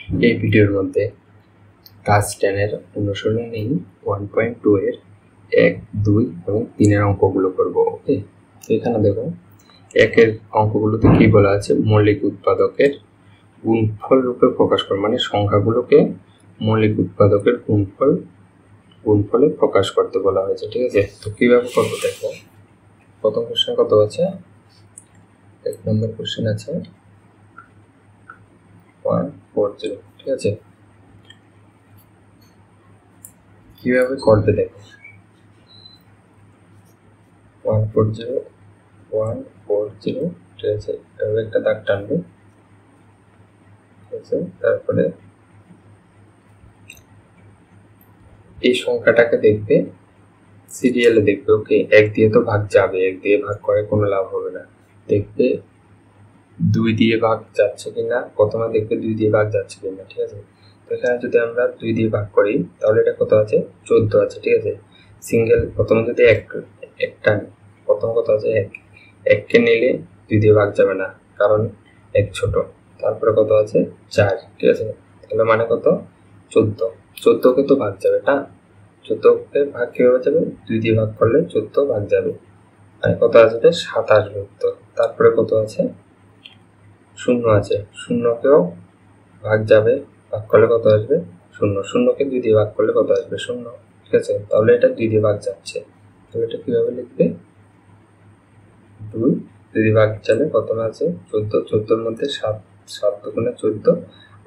এই ভিডিওর মধ্যে ক্লাস 10 এর অনুশীলনী 1.2 এর 1, 2 এবং 3 এর অঙ্কগুলো করব। ওকে, তো এখানে দেখো 1 এর অঙ্কগুলোতে কি বলা আছে, মৌলিক উৎপাদকের গুণফল রূপে প্রকাশ করো, মানে সংখ্যাগুলোকে মৌলিক উৎপাদকের গুণফলে প্রকাশ করতে বলা হয়েছে। ঠিক আছে, তো কিভাবে করবো দেখো। প্রথম কোশ্চেন কত আছে, 1 নম্বর কোশ্চেন আছে 140। ঠিক আছে, কিভাবে করবে দেখো। 140 ঠিক আছে, এভাবে একটা দাগ টানবে। ঠিক আছে, তারপরে এই সংখ্যাটাকে দেখবে, সিরিয়ালে দেখবে। ওকে, 1 দিয়ে তো ভাগ যাবে, 1 দিয়ে ভাগ করে কোনো লাভ হবে না। দেখবে 2 দিয়ে ভাগ যাচ্ছে কিনা, প্রথমে দেখবে 2 দিয়ে ভাগ যাচ্ছে কিনা। ঠিক আছে, তো এখানে যদি আমরা 2 দিয়ে ভাগ করি তাহলে এটা কত আছে, 14 আছে। ঠিক আছে, সিঙ্গেল প্রথমে যদি একটা প্রথম কত আছে 1 কে নিলে 2 দিয়ে ভাগ যাবে না, কারণ 1 ছোট। তারপরে কত আছে 4। ঠিক আছে, তাহলে মানে কত 14 কে তো ভাগ যাবে না, 14 কে ভাগ কিভাবে যাবে, 2 দিয়ে ভাগ করলে 14 ভাগ যাবে, মানে কত আসবে 7 আসবে উত্তর। তারপরে কত আছে 0 আছে, 0 কেও ভাগ যাবে, ভাগ করলে কত আসবে 0, 0 কে 2 দিয়ে ভাগ করলে কত আসবে 0। ঠিক আছে, তাহলে এটা 2 দিয়ে ভাগ যাচ্ছে, তাহলে এটা কিভাবে লিখবে, 2 দিয়ে ভাগ যাবে, প্রথমে আছে 14, 14 এর মধ্যে 7, 7 দুগুণে 14,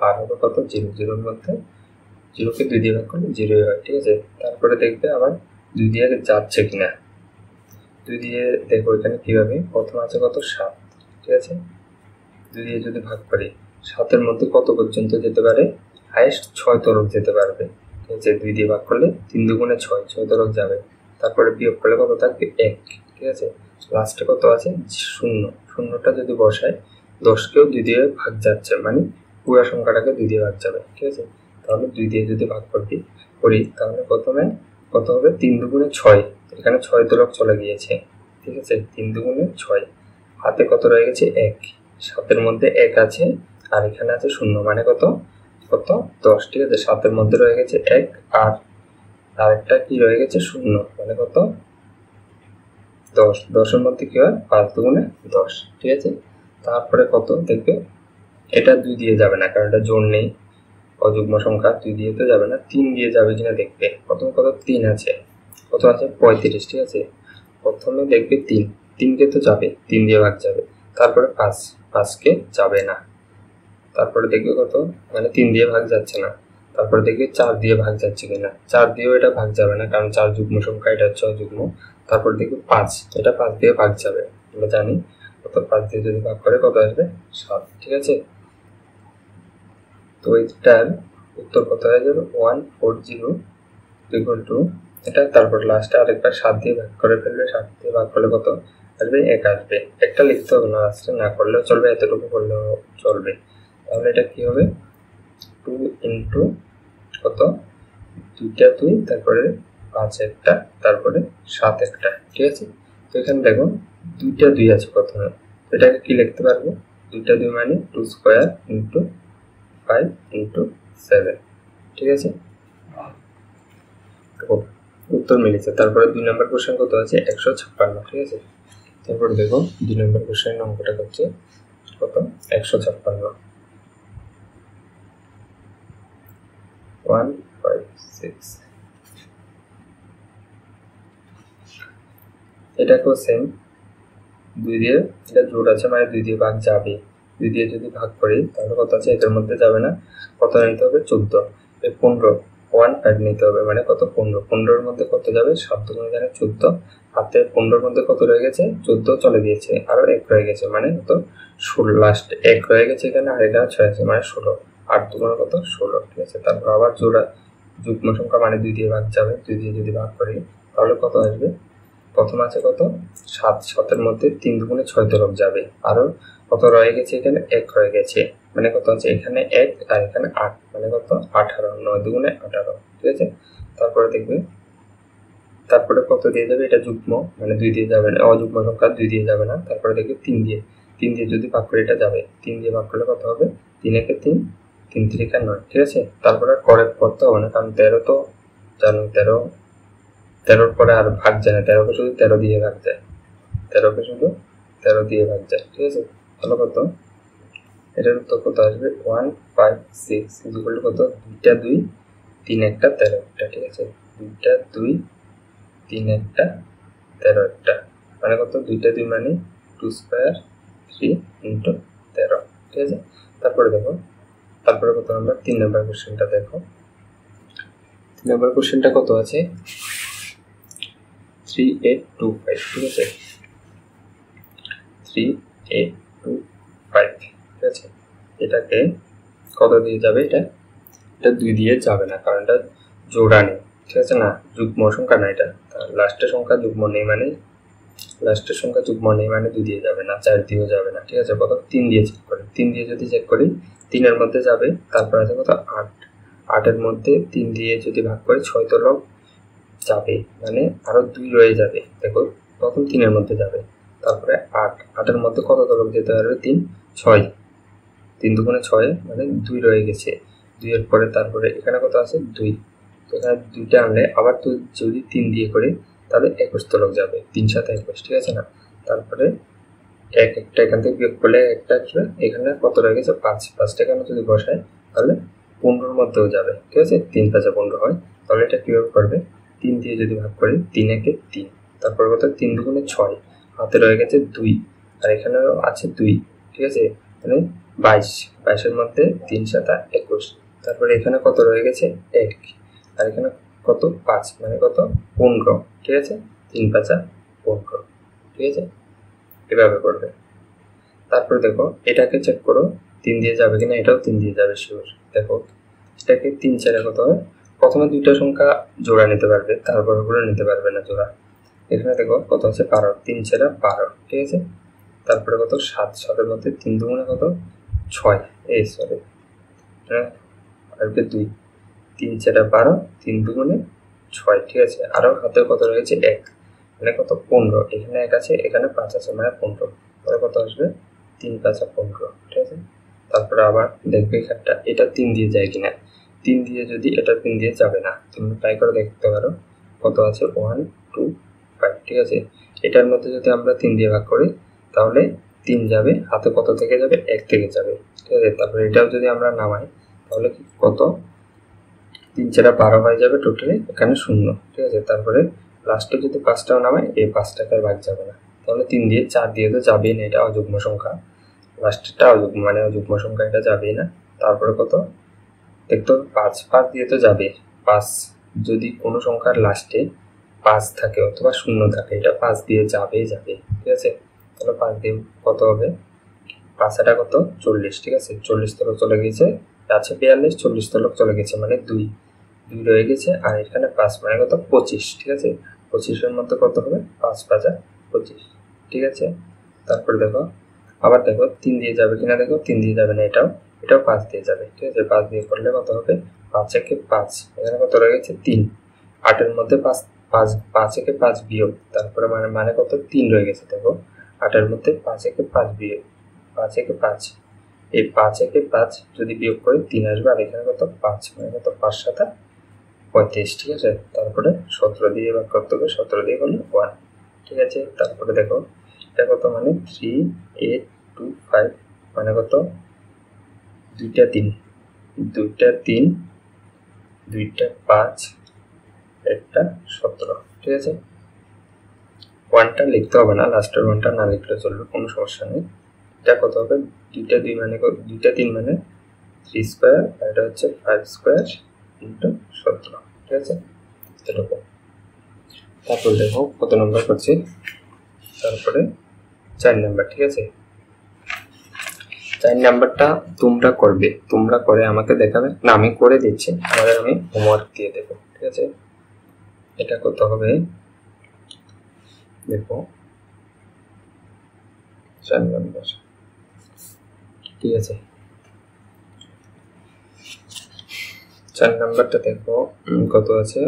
আর হবে কত 0, 0 এর মধ্যে 0 কে 2 দিয়ে ভাগ করলে 0 হয়। ঠিক আছে, তারপরে দেখবে আবার 2 দিয়ে যাচ্ছে কিনা, 2 দিয়ে দেখো এখানে কিভাবে, প্রথম আছে কত 7। ঠিক আছে, 2 দিয়ে যদি ভাগ করি 7 এর মধ্যে কত পর্যন্ত যেতে পারে, হাইয়েস্ট 6 তরফ যেতে পারবে। ঠিক আছে, 2 দিয়ে ভাগ করলে 3 দুগুণে 6, 6 তরফ যাবে। তারপরে বিয়োগ করলে কত থাকবে 1। ঠিক আছে, লাস্টে কত আছে 0, 0টা যদি বসায় 10 কেও 2 দিয়ে ভাগ যাচ্ছে, মানে পুরো সংখ্যাটাকে 2 দিয়ে ভাগ যাবে। ঠিক আছে, তাহলে 2 দিয়ে যদি ভাগ করি তাহলে প্রথমে কত হবে, 3 দুগুণে 6, এখানে 6 তরফ চলে গিয়েছে। ঠিক আছে, 3 দুগুণে 6, হাতে কত রয়ে গেছে 1, 7 এর মধ্যে 1 আছে আর এখানে আছে 0, মানে কত 10। ঠিক আছে, 7 এর মধ্যে রয়ে গেছে 1 আর আরেকটা কি রয়ে গেছে 0, মানে কত 10, 10 এর মধ্যে কি হয় 5 দুগুণে 10। ঠিক আছে, তারপরে কত দেখবে, এটা 2 দিয়ে যাবে না কারণ এটা জোড় নেই, অযুগ্ম সংখ্যা, 2 দিয়ে তো যাবে না, 3 দিয়ে যাবে কিনা দেখবে। প্রথমে কত 3 আছে, কত আছে 35। ঠিক আছে, প্রথমে দেখবে 3 কে তো যাবে, 3 দিয়ে ভাগ যাবে। তারপরে 5 কে যাবে না। তারপরে দেখবে কত, মানে 3 দিয়ে ভাগ যাচ্ছে না। তারপরে দেখবে 4 দিয়ে ভাগ যাচ্ছে কিনা, 4 দিয়েও এটা ভাগ যাবে না কারণ 4 যুগ্ম সংখ্যা, এটা হচ্ছে অযুগ্ম। তারপর দেখবে 5, এটা 5 দিয়ে ভাগ যাবে, আমরা জানি কত, 5 দিয়ে যদি ভাগ করে কত আসবে 7। ঠিক আছে, তো এটার উত্তর কত হয়ে যাবে 140 ইকুয়াল টু এটা। তারপর লাস্টে আরেকবার 7 দিয়ে ভাগ করে ফেলবে, 7 দিয়ে ভাগ করলে কত আসবে 1 আসবে। একটা লিখতে হবে না, লাস্টে না করলেও চলবে, এতটুকু করলেও চলবে। তাহলে এটা কি হবে 2 ইন্টু কত, 2টা 2, তারপরে 5 একটা, তারপরে 7 একটা। ঠিক আছে, তো এখানে দেখো 2টা 2 আছে প্রথমে, এটাকে কি লিখতে পারবো, 2টা 2 মানে 2 স্কোয়ার ইন্টু 5 ইন্টু 7। ঠিক আছে, উত্তর মিলেছে। তারপরে 2 নম্বর কোশ্চেন কত আছে 156। ঠিক আছে, তারপরে দেখো 2 নম্বর কোশ্চেন অঙ্কটা হচ্ছে কত 156, 156। এটাকেও সেম, 2 দিয়ে এটা জোড় আছে মানে 2 দিয়ে ভাগ যাবে, 2 দিয়ে যদি ভাগ করি তাহলে কত আছে, এটার মধ্যে যাবে না, কত নিতে হবে 14, 15, 15 নিতে হবে, মানে কত 15, 15 এর মধ্যে কত যাবে 7 দুগুণে জানে 14, হাতে 15 এর মধ্যে কত রয়ে গেছে 14 চলে গিয়েছে, আরো 1 রয়ে গেছে, মানে কত 16, লাস্ট 1 রয়ে গেছে এখানে, আর এখানে 6 আছে মানে 16, 8 দুগুণে কত 16। ঠিক আছে, তারপর আবার জোড়া যুগ্ম সংখ্যা মানে 2 দিয়ে ভাগ যাবে, 2 দিয়ে যদি ভাগ করি তাহলে কত আসবে, প্রথম আছে কত 7, 7 এর মধ্যে 3 দুগুণে 6 তরফ যাবে, আরো কত রয়ে গেছে এখানে 1 রয়ে গেছে, মানে কত আছে এখানে 1 আর এখানে 8, মানে কত 18, 9 দুগুণে 18। ঠিক আছে, তারপরে দেখবে তারপরে কত দিয়ে যাবে, এটা যুগ্ম মানে 2 দিয়ে যাবে না, অযুগ্ম সংখ্যা 2 দিয়ে যাবে না। তারপরে দেখবে 3 দিয়ে যদি ভাগ করে এটা যাবে, 3 দিয়ে ভাগ করলে কত হবে, 3 একে 3, 3 3 9, ঠিক আছে। তারপরে করেক্ট করতে হবে না, কারণ 13 তো জানো 13 পরে আর ভাগ যায় না, 13কে শুধু 13 দিয়ে ভাগ যায়, 13কে শুধু 13 দিয়ে ভাগ যায়, ঠিক আছে। তাহলে কত, এটার উত্তর কত আসবে 156 ইকুয়াল টু কত, 2টা 2 3 একটা 13 একটা, ঠিক আছে। 2টা 2 3 একটা 13 একটা, মানে কত, 2টা 2 মানে 2 স্কয়ার 3 ইন্টু 13, ঠিক আছে। তারপরে দেখো, তারপরে কত আমরা 3 নাম্বার কোশ্চেনটা দেখো। 3 নাম্বার কোশ্চেনটা কত আছে, 3825, ঠিক আছে, 3825, ঠিক আছে। এটাকে কত দিয়ে যাবে, এটা 2 দিয়ে যাবে না, কারণ এটা জোড়া নেই, ঠিক আছে না, যুগ্ম সংখ্যা না এটা, লাস্টের সংখ্যা যুগ্ম নেই মানে, লাস্টের সংখ্যা যুগ্ম নেই মানে 2 দিয়ে যাবে না, 4 দিয়েও যাবে না, ঠিক আছে। কত, 3 দিয়ে চেক করি, 3 দিয়ে যদি চেক করি 3 এর মধ্যে যাবে, তারপর আছে কত 8, 8 এর মধ্যে 3 দিয়ে যদি ভাগ করি 6 তলক যাবে, মানে আরো 2 রয়ে যাবে, দেখো প্রথম 3 এর মধ্যে যাবে, তারপরে 8, 8 এর মধ্যে কত তলক যেতে পারবে, 3 6, 3 দুগুণে 6 মানে 2 রয়ে গেছে, 2 এর পরে তারপরে এখানে কত আছে 2, তো এখানে 2টা আনলে আবার তো যদি 3 দিয়ে করি তাহলে 21 তলক যাবে, 3 7 21, ঠিক আছে না। তারপরে একটা এখান থেকে বিয়োগ করলে একটা আসবে, এখানে কত রয়ে গেছে 5, 5টা এখানে যদি বসায় তাহলে 15 মধ্যেও যাবে, ঠিক আছে। 3 5 15 হয়, তাহলে এটা কিভাবে করবে, 3 দিয়ে যদি ভাগ করি 3 একে 3, তারপর কত 3 দুগুণে 6, হাতে রয়ে গেছে 2, আর এখানেও আছে 2, ঠিক আছে, মানে 22, 22 এর মধ্যে 3 7 21, তারপরে এখানে কত রয়ে গেছে 1, আর এখানে কত 5, মানে কত 15, ঠিক আছে। 3 5 15, ঠিক আছে, এভাবে করবে। তারপর দেখো এটাকে চেক করো 3 দিয়ে যাবে কিনা, এটাও 3 দিয়ে যাবে শিওর। দেখো এটাকে 3 4 কত হয়, প্রথমে দুইটা সংখ্যা জোড়া নিতে পারবে, তারপর ওগুলো নিতে পারবে না জোড়া। এখানে দেখো কত আছে 12, 3 4 12, ঠিক আছে। তারপরে কত 7, 7 এর মধ্যে 3 দুগুণে কত 6, এই সরি আর 2, 3 4 12, 3 দুগুণে 6, ঠিক আছে। আরো হাতে কত রয়েছে 1, মানে কত 15, এখানে 1 আছে এখানে 5 আছে, মানে 15, তাহলে কত আসবে 3 5 15, ঠিক আছে। তারপরে আবার দেখবে এখানটা এটা 3 দিয়ে যায় কিনা, 3 দিয়ে যদি এটা 3 দিয়ে যাবে না, তুমি ট্রাই করে দেখতে পারো, কত আছে 1 2 5, ঠিক আছে। এটার মধ্যে যদি আমরা 3 দিয়ে ভাগ করি তাহলে 3 যাবে, হাতে কত থেকে যাবে 1 থেকে যাবে, ঠিক আছে। তারপরে এটাও যদি আমরা নামাই তাহলে কত 3 4 12 হয়ে যাবে টোটালি, এখানে 0, ঠিক আছে। তারপরে লাস্টে যদি 5টাও নামাই এই 5টাকে ভাগ যাবে না, তাহলে 3 দিয়ে 4 দিয়ে তো যাবেই না, এটা অযুগ্ম সংখ্যা, লাস্টেরটা অযুগ্ম মানে অযুগ্ম সংখ্যা, এটা যাবেই না। তারপরে কত দেখতো 5 5 দিয়ে তো যাবে, 5 যদি কোনো সংখ্যার লাস্টে 5 থাকে অথবা 0 থাকে এটা 5 দিয়ে যাবেই যাবে, ঠিক আছে। তাহলে 5 দিয়ে কত হবে, 5 এটা কত 40, ঠিক আছে, 40 তলক চলে গেছে, আছে 42, 40 তলক চলে গেছে মানে 2 রয়ে গেছে, আর এখানে 5 মানে কত 25, ঠিক আছে। 25 এর মধ্যে কত হবে 5 5 25, ঠিক আছে। তারপরে দেখো আবার দেখো 3 দিয়ে যাবে কিনা, দেখো 3 দিয়ে যাবে না, এটাও 5 দিয়ে যাবে, ঠিক আছে। 5 দিয়ে করলে কত হবে 5 একে 5, এখানে কত রয়ে গেছে 3, 8 এর মধ্যে 5 5 5 একে 5 বিয়োগ, তারপরে মানে কত 3 রয়ে গেছে, দেখো 8 এর মধ্যে 5 একে 5 বিয়োগ, 5 একে 5, এই 5 একে 5 যদি বিয়োগ করি 3 আসবে, আর এখানে কত 5, মানে কত 5 7 35, ঠিক আছে। তারপরে 17 দিয়ে ভাগ করতে হবে, 17 দিয়ে করলে 1, ঠিক আছে। তারপরে দেখো এটা কত, মানে 3825, মানে কত 2টা 3 2টা 3 2টা 5 একটা 17, ঠিক আছে। 1টা লিখতে হবে না, লাস্টের 1টা না লিখলে চলবে, কোনো সমস্যা নেই। এটা কত হবে 2টা 2 মানে 2টা 3 মানে 3 স্কয়ার, আর এটা হচ্ছে 5 স্কয়ার ইন্টু 17, ঠিক আছে, এরকম। তারপর দেখো কত নম্বর করছি, তারপরে 4 নাম্বার, ঠিক আছে। 4 নাম্বারটা তোমরা করবে, তোমরা করে আমাকে দেখাবে, না আমি করে দিচ্ছি, আমাদের আমি হোমওয়ার্ক দিয়ে দেবো, ঠিক আছে। এটা করতে হবে, দেখো 4 নাম্বার, ঠিক আছে। 4 নাম্বারটা দেখো কত আছে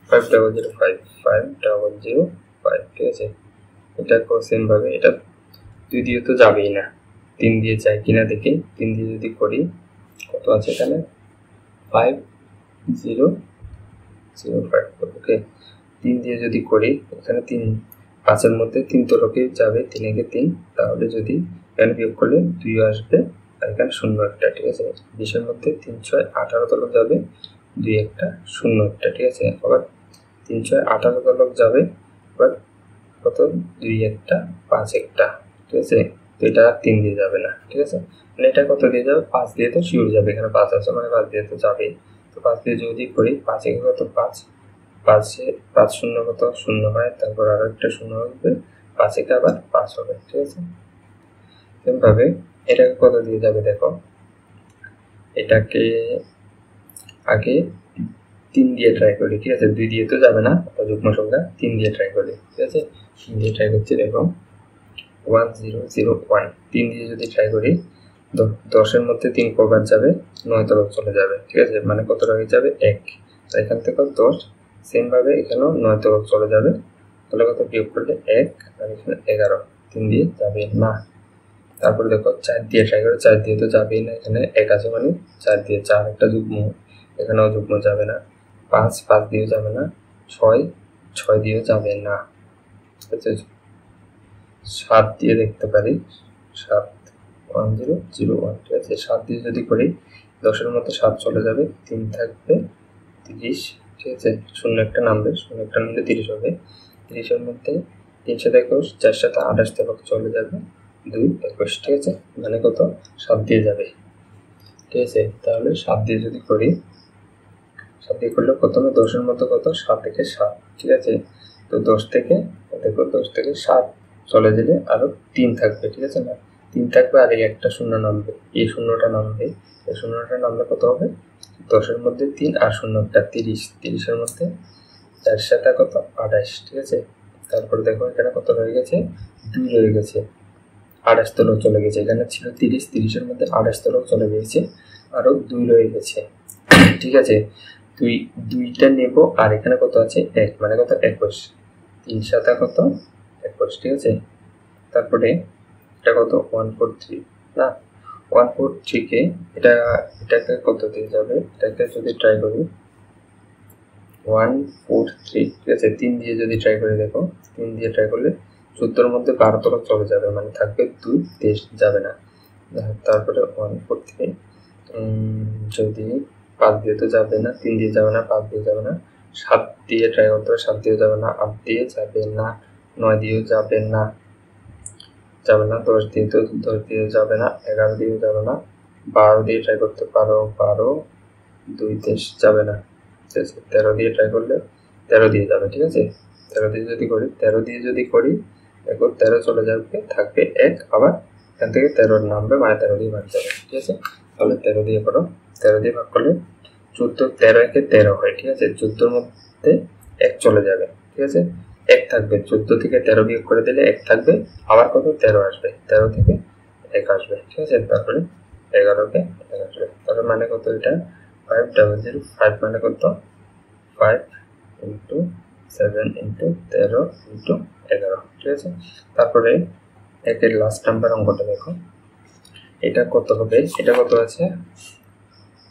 5005, 5005, ঠিক আছে। এটা সেম ভাবে এটা 2 দিয়ে তো যাবেই না, 3 দিয়ে যায় কিনা দেখি। 3 দিয়ে যদি করি কত আছে এখানে 5005। ওকে, 3 দিয়ে যদি করি এখানে 3 5-এর মধ্যে 3 তরফে যাবে, 3 একে 3, তাহলে যদি এখানে বিয়োগ করলে 2 আসবে আর এখানে 0 একটা, ঠিক আছে। 20-এর মধ্যে 3 6 18 তরফ যাবে, 2 একটা 0 একটা, ঠিক আছে। আবার 3 6 18 তরফ যাবে, আবার কত 2 একটা 5 একটা, ঠিক আছে। তো এটা 3 দিয়ে যাবে না, ঠিক আছে। মানে এটা কত দিয়ে যাবে 5 দিয়ে তো শিওর যাবে, এখানে 5 আছে মানে 5 দিয়ে তো যাবে। তো 5 দিয়ে যদি করি 5 একে কত 5, 5 শূন্য কত 0 হয়, তারপর আরো একটা 0 হবে, 5 একে আবার 5 হবে, ঠিক আছে। এভাবে এটাকে কত দিয়ে যাবে দেখো, এটাকে আগে 3 দিয়ে ট্রাই করি, ঠিক আছে। 2 দিয়ে তো যাবে না, যুগ্ম সংখ্যা 3 দিয়ে ট্রাই করি, ঠিক আছে। 3 দিয়ে ট্রাই করছি দেখো 1001। 3 দিয়ে যদি ট্রাই করি 10-এর মধ্যে 3 কবার যাবে 9 তরফ চলে যাবে, ঠিক আছে। মানে কত হয়ে যাবে 1, এখান থেকে 10 সেম ভাবে এখানেও 9 তরফ চলে যাবে, তাহলে কত বিয়োগ করলে 1 আর এখানে 11, 3 দিয়ে যাবে না। তারপরে দেখো 4 দিয়ে ট্রাই করে, 4 দিয়ে তো যাবেই না, এখানে 1 আছে মানে 4 দিয়ে 4 একটা যুগ্ম, এখানেও যুগ্ম যাবে না। 5 দিয়ে যাবে না, 6 দিয়ে যাবে না, ঠিক আছে। 7 দিয়ে দেখতে পারি, 7 1001, ঠিক আছে। 7 দিয়ে যদি করি 10-এর মধ্যে 7 চলে যাবে, 3 থাকবে 30, ঠিক আছে। 0 একটা নামবে, 0 একটা নামলে 30 হবে। 30-এর মধ্যে 3 সাথে 21, 4 সাথে 28 তরফ চলে যাবে, 2 21, ঠিক আছে। মানে কত 7 দিয়ে যাবে, ঠিক আছে। তাহলে 7 দিয়ে যদি করি, 7 দিয়ে করলে প্রথমে 10-এর মধ্যে কত 7 থেকে 7, ঠিক আছে। তো 10 থেকে দেখো 10 থেকে 7 চলে গেলে আরো 3 থাকবে, ঠিক আছে না। 3 থাকবে আর এই একটা 0 নামবে, এই 0টা নামবে, এই 0টা নামলে কত হবে 10-এর মধ্যে 3 আর 0 একটা 30, 30-এর মধ্যে 4 সাথে কত 28, ঠিক আছে। তারপর দেখো এখানে কত রয়ে গেছে 2 রয়ে গেছে, 28 তরফ চলে গেছে। এখানে ছিল 30, 30-এর মধ্যে 28 তরফ চলে গেছে, আরো 2 রয়ে গেছে, ঠিক আছে। 2টা নেব আর এখানে কত আছে 1, মানে কত 21, 3 সাথে কত 21, ঠিক আছে। তারপরে এটা কত 143 না, 143 কে এটাকে কত দিয়ে যাবে, এটাকে যদি ট্রাই করি 143, ঠিক আছে। 3 দিয়ে যদি ট্রাই করে দেখো, 3 দিয়ে ট্রাই করলে 14-এর মধ্যে 12 তরফ চলে যাবে, মানে থাকবে 2, 23 যাবে না। তারপরে 143 যদি 5 দিয়ে তো যাবে না, 3 দিয়ে যাবে না, 5 দিয়ে যাবে না, 7 দিয়ে ট্রাই করতে হবে, 7 দিয়ে যাবে না, 8 দিয়ে যাবে না, 9 দিয়েও যাবে না, 10 দিয়ে তো 10 দিয়ে যাবে না, 11 দিয়ে যাবে না, 12 দিয়ে ট্রাই করতে পারো, 12, 2 23 যাবে না, ঠিক আছে। 13 দিয়ে ট্রাই করলে 13 দিয়ে যাবে, ঠিক আছে। 13 দিয়ে যদি করি, 13 দিয়ে যদি করি দেখো 13 চলে যাবে, থাকবে 1, আবার এখান থেকে 13 নামবে, মানে 13 দিয়ে ভাগ যাবে, ঠিক আছে। তাহলে 13 দিয়ে করো, 13 দিয়ে ভাগ করলে 14, 13 একে 13 হয়, ঠিক আছে। 14-এর মধ্যে 1 চলে যাবে, ঠিক আছে। 1 থাকবে, 14 থেকে 13 বিয়োগ করে দিলে 1 থাকবে, আবার কত 13 আসবে, 13 থেকে 1 আসবে, ঠিক আছে। তারপরে 11-কে 1 আসবে, তাহলে মানে কত এটা 5005, মানে কত 5 × 7 × 13 × 11, ঠিক আছে। তারপরে একের লাস্ট নাম্বার অঙ্কটা দেখো, এটা কত হবে, এটা কত আছে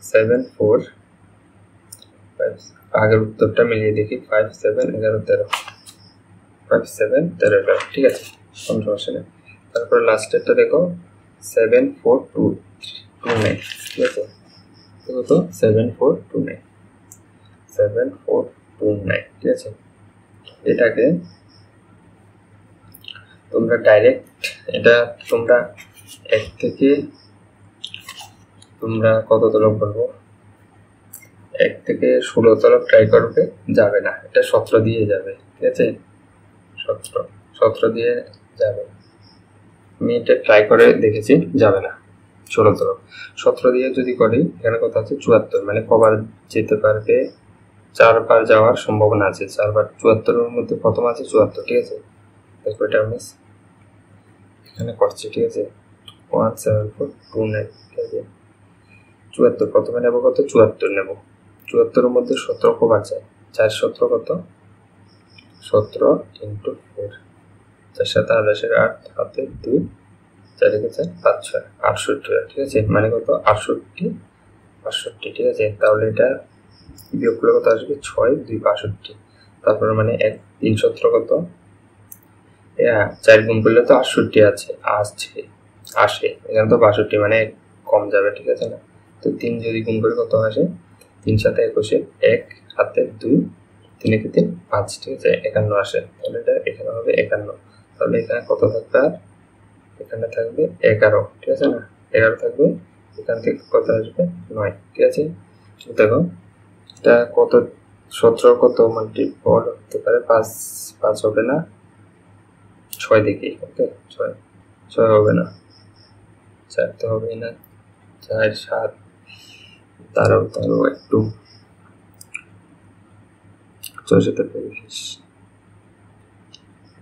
7 4 5, আগের উত্তরটা মিলিয়ে দেখি 5 7 11 13, 5 7 13 11, ঠিক আছে, কোনো সমস্যা নেই। তারপরে লাস্টেরটা দেখো 7 4 2 9, ঠিক আছে। কত 7 4 2 9, 7 4 2 9, ঠিক আছে। এটাকে তোমরা ডাইরেক্ট, এটা তোমরা 1 থেকে তোমরা কত তরফ বলবো, 1 থেকে 16 তরফ ট্রাই করবে, যাবে না, এটা 17 দিয়ে যাবে, ঠিক আছে। 17 দিয়ে যাবে, আমি এটা ট্রাই করে দেখেছি, যাবে না 16 তরফ। 17 দিয়ে যদি করি এখানে কত আছে 74, মানে কবার যেতে পারবে, 4 বার যাওয়ার সম্ভাবনা আছে, 4 বার। 74-এর মধ্যে প্রথম আছে 74, ঠিক আছে। দেখো এটা আমি এখানে করছি, ঠিক আছে। 17429, ঠিক আছে। 74 প্রথমে নেব কত 74 নেব, 74-এর মধ্যে 17 কবার যায়, 4 17 কত 17 × 4, 4 7 28, 8 হাতে 2 4 একে 4 5 6 68 হয়, ঠিক আছে, মানে কত 68 65, ঠিক আছে। তাহলে এটা বিয়োগ করলে কত আসবে 6 2 62, তারপরে মানে 1 3 17 কত 4 গুণ করলে তো 68 আসে এখানে তো 62 মানে কম যাবে, ঠিক আছে না। তো 3 যদি গুণ করে কত আসে 3 7 21, 1 হাতে 2 3 একে 3 5, ঠিক আছে, 51 আসে। তাহলে এটা এখানে হবে 51, তাহলে এখানে কত থাকবে আর এখানে থাকবে 11, ঠিক আছে না, 11 থাকবে, এখান থেকে কত আসবে 9, ঠিক আছে। দেখো এটা কত 17 কত মাল্টিপল হতে পারে 5 5 হবে না 6 দেখি, ওকে 6 হবে না, 4 তো হবেই না, 4 7 তারও একটু 6 7 20,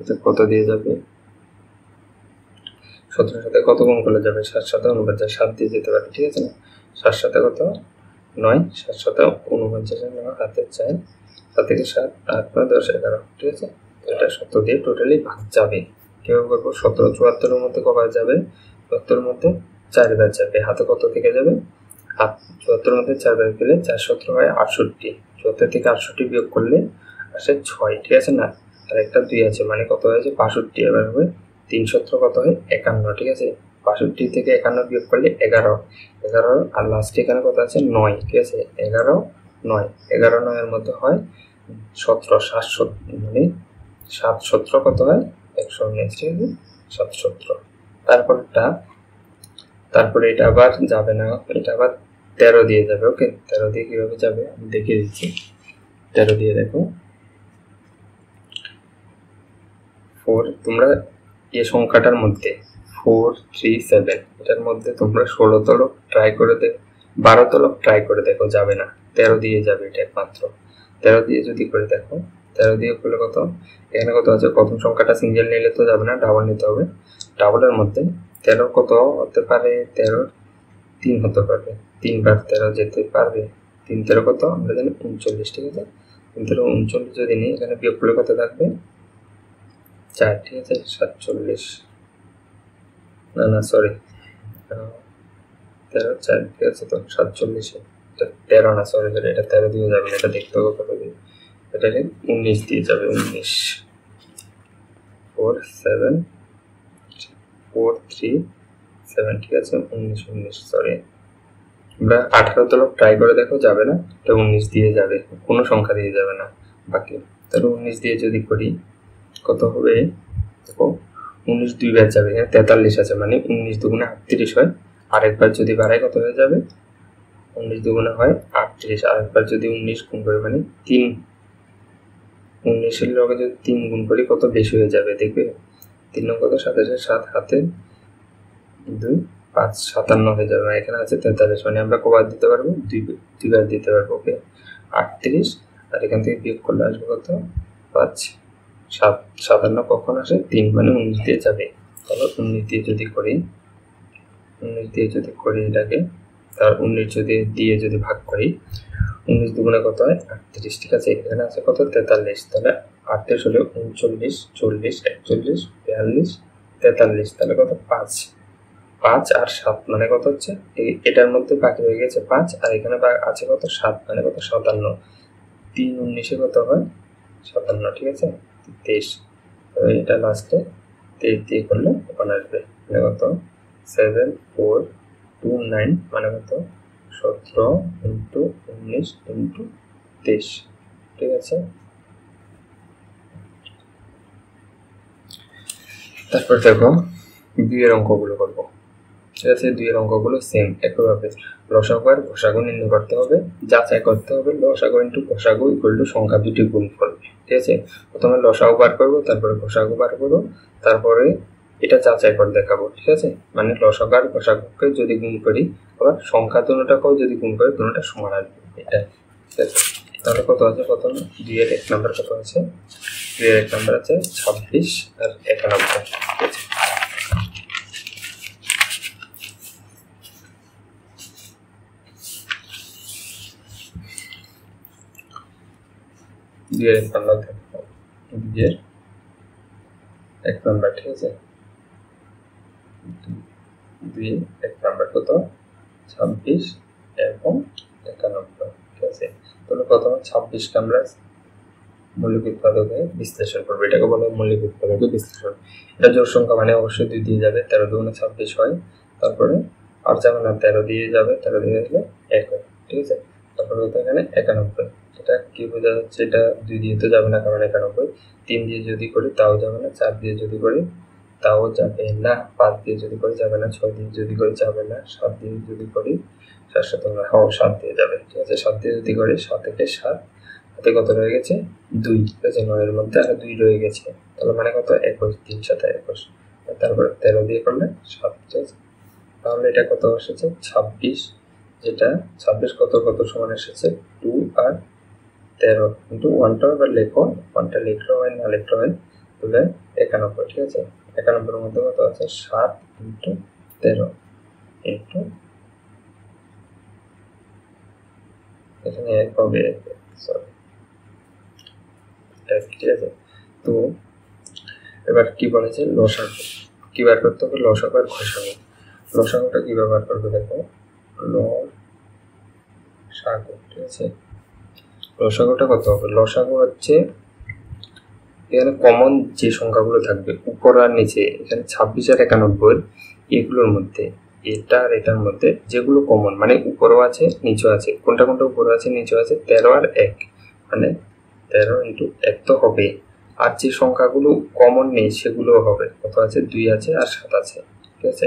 এটা কত দিয়ে যাবে 17 সাথে কত গুণ করলে যাবে 7 7 49, 7 দিয়ে যেতে পারে, ঠিক আছে না। 7 সাথে কত 9, 7 সাথে 49, 9 হাতে 4 7 থেকে 7 8 9 10 11, ঠিক আছে। এটা 17 দিয়ে টোটালি ভাগ যাবে, কিভাবে করবো 17 74 এর মধ্যে কবার যাবে 74 এর মধ্যে 4 বার যাবে, হাতে কত থেকে যাবে 74 এর মধ্যে 4 বার গেলে 4 17 হয় 68, 74 থেকে 68 বিয়োগ করলে আসে 6, ঠিক আছে না। আর একটা 2 আছে মানে কত হয়েছে 62, এবার হবে 3 17 কত হয় 51, ঠিক আছে। 62 থেকে 51 বিয়োগ করলে 11 আর লাস্টে এখানে কত আছে 9, ঠিক আছে, 11 9 11 9 এর মধ্যে হয় 17 7 মানে 7 17 কত হয় 119, ঠিক আছে 7 17। তারপরে এটা আবার যাবে না, এটা আবার 13 দিয়ে যাবে, ওকে 13 দিয়ে কিভাবে যাবে আমি দেখিয়ে দিচ্ছি। 13 দিয়ে দেখো 4 তোমরা এই সংখ্যাটার মধ্যে 4 3 7 এটার মধ্যে তোমরা 16 তলক ট্রাই করে দেখো, 12 তলক ট্রাই করে দেখো, যাবে না, 13 দিয়ে যাবে এটা একমাত্র। 13 দিয়ে যদি করে দেখো 13 দিয়ে করলে কত এখানে কত আছে, প্রথম সংখ্যাটা সিঙ্গেল নিলে তো যাবে না, ডাবল নিতে হবে। ডাবলের মধ্যে 13 কত হতে পারে 13 3 হতে পারবে, 3 বার 13 যেতে পারবে, 3 13 কত আমরা জানি 39, ঠিক আছে। 3 13 39 যদি নিই এখানে বিয়োগ করলে কত থাকবে 4, ঠিক আছে 47, না সরি 13 4, ঠিক আছে তো 47, 13 না সরি এটা 13 দিয়ে যাবে না, এটা দেখতে হবে কত দিয়ে, এটা 19 দিয়ে যাবে, 19 4 7 4 3 7, ঠিক আছে 19 সরি, আমরা 18 তলক ট্রাই করে দেখো, যাবে না, এটা 19 দিয়ে যাবে, কোনো সংখ্যা দিয়ে যাবে না বাকি। তাহলে 19 দিয়ে যদি করি কত হবে দেখো 19 2 বার যাবে, এখানে 43 আছে মানে 19 দুগুণে 38 হয়, আরেকবার যদি বাড়ায় কত হয়ে যাবে 19 দুগুণে হয় 38, আরেকবার যদি 19 গুণ করে মানে 3 19 এর লগে যদি 3 গুণ করি কত বেশি হয়ে যাবে দেখবে, 3 নং কত 27 7 হাতে 2 5 57 হয়ে যাবে, এখানে আছে 43 মানে আমরা কবার দিতে পারবো দুইবার দিতে পারবো, ওকে 38, আর এখান থেকে বিয়োগ করলে আসবে কত 5 7 57 কখন আসে 3 মানে 19 দিয়ে যাবে। তাহলে 19 দিয়ে যদি করি এটাকে, তার 19 দিয়ে যদি ভাগ করি 19 দুগুণে কত হয় 38, ঠিক আছে, এখানে আছে কত 43, তাহলে 38 হলে 39 40 41 42 43, তাহলে কত 5 আর 7 মানে কত হচ্ছে এটার মধ্যে বাকি হয়ে গেছে 5, আর এখানে আছে কত 7 মানে কত 57, 3 19 কত হয় 57, ঠিক আছে 23, এটা লাস্টে 23 দিয়ে করলে ওখানে আসবে মানে কত 7 4 2 9 মানে কত 17 ইন্টু 19 ইন্টু 23, ঠিক আছে। তারপর দেখো 2 এর অঙ্কগুলো করবো, ঠিক আছে। 2 এর অঙ্কগুলো সেম একইভাবে লসাগু আর গসাগু নির্ণয় করতে হবে, যাচাই করতে হবে লসাগু ইন্টু গসাগু ইকুয়াল টু সংখ্যা দুটি গুণফল, ঠিক আছে। প্রথমে লসাগু বার করবো, তারপরে গসাগু বার করবো, তারপরে এটা যাচাই করে দেখাবো, ঠিক আছে। মানে লসাগু আর গসাগুকে যদি গুণ করি আবার সংখ্যা দুটোটাকেও যদি গুণ করি দুটোটা সমান আসবে, এটা ঠিক আছে। তাহলে কত আছে প্রথম 2 এর 1 নাম্বার কত আছে, 2 এর 1 নাম্বার আছে 26 আর 91, ঠিক আছে। দিয়ে 1 নাম্বার দেখো, 2 এর 1 নাম্বার, ঠিক আছে 2 1 নাম্বার কত 26 এবং 91। ঠিক আছে, তাহলে প্রথমে 26কে আমরা মৌলিক উৎপাদকে বিশ্লেষণ করবো, এটাকে বলা হয় মৌলিক উৎপাদকে বিশ্লেষণ। এটা জোড় সংখ্যা মানে অবশ্যই 2 দিয়ে যাবে, 13 2 26 হয়, তারপরে আর যাবে না 13 দিয়ে যাবে, 13 দিয়ে গেলে 1 হয়। ঠিক আছে, তারপরে এখানে 91, এটা কি বোঝা যাচ্ছে, এটা 2 দিয়ে তো যাবে না কারণ 91, 3 দিয়ে যদি করি তাও যাবে না, 4 দিয়ে যদি করি তাও যাবে না, 5 দিয়ে যদি করি যাবে না, 6 দিয়ে যদি করি যাবে না, 7 দিয়ে যদি করি 7 দিয়ে যাবে। ঠিক আছে, 7 দিয়ে যদি করি 7 থেকে 7 হাতে কত রয়ে গেছে 2। ঠিক আছে, 9 এর মধ্যে আর 2 রয়ে গেছে, তাহলে মানে কত 21, 3 7 21, তারপরে 13 দিয়ে করলে 7। ঠিক আছে, তাহলে এটা কত এসেছে 26, যেটা 26 কত কত সমান এসেছে 2 আর 13 কিন্তু 1টা আবার লেখো, 1টা লিখলেও হয় না লিখলেও হয়, তাহলে 91। ঠিক আছে, 91 এর মধ্যে কত আছে 7 ইন্টু 13 ইন্টু এখানে 1 হবে, সরি 1। ঠিক আছে, তো এবার কি বলেছে লসাগু কি বার করতে হবে, লসাগু আর ঘষাগু। লসাগুটা কি ব্যবহার করবে দেখো, লসাগু। ঠিক আছে, লসাগুটা কত হবে, লসাগু হচ্ছে এখানে কমন যে সংখ্যাগুলো থাকবে উপর আর নিচে, এখানে 26 আর 91 এগুলোর মধ্যে, এটা আর এটার মধ্যে যেগুলো কমন মানে উপরেও আছে নিচেও আছে, কোনটা কোনটা উপরে আছে নিচেও আছে, 13 আর 1 মানে 13 ইন্টু 1 তো হবে, আর যে সংখ্যাগুলো কমন নেই সেগুলো হবে, কত আছে 2 আছে আর 7 আছে। ঠিক আছে,